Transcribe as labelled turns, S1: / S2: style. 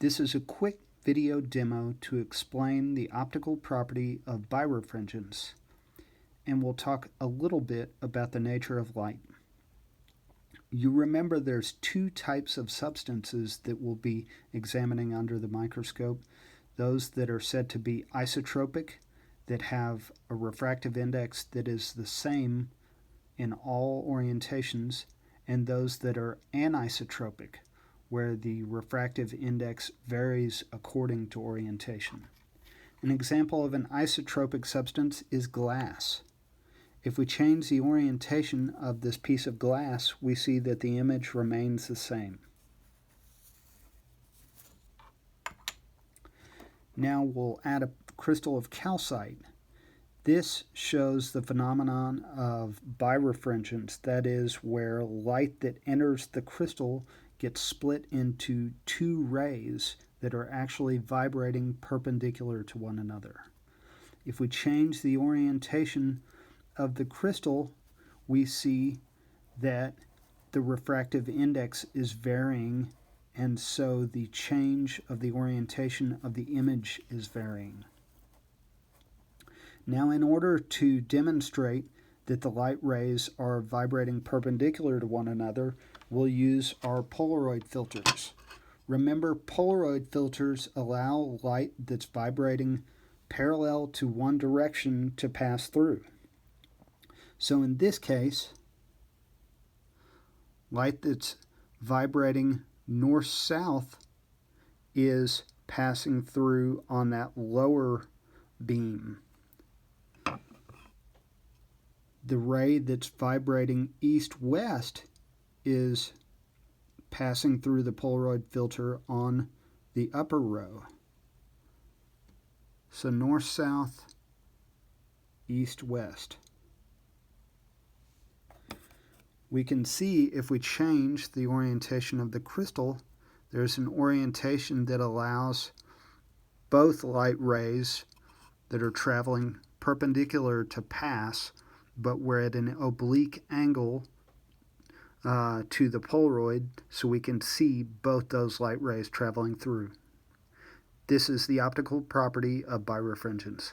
S1: This is a quick video demo to explain the optical property of birefringence, and we'll talk a little bit about the nature of light. You remember there's two types of substances that we'll be examining under the microscope. Those that are said to be isotropic, that have a refractive index that is the same in all orientations, and those that are anisotropic, where the refractive index varies according to orientation. An example of an isotropic substance is glass. If we change the orientation of this piece of glass, we see that the image remains the same. Now we'll add a crystal of calcite. This shows the phenomenon of birefringence, that is, where light that enters the crystal gets split into two rays that are actually vibrating perpendicular to one another. If we change the orientation of the crystal, we see that the refractive index is varying, and so the change of the orientation of the image is varying. Now, in order to demonstrate that the light rays are vibrating perpendicular to one another, we'll use our Polaroid filters. Remember, Polaroid filters allow light that's vibrating parallel to one direction to pass through. So in this case, light that's vibrating north-south is passing through on that lower beam. The ray that's vibrating east-west is passing through the Polaroid filter on the upper row. So north-south, east-west. We can see if we change the orientation of the crystal, there's an orientation that allows both light rays that are traveling perpendicular to pass, but we're at an oblique angle to the Polaroid, so we can see both those light rays traveling through. This is the optical property of birefringence.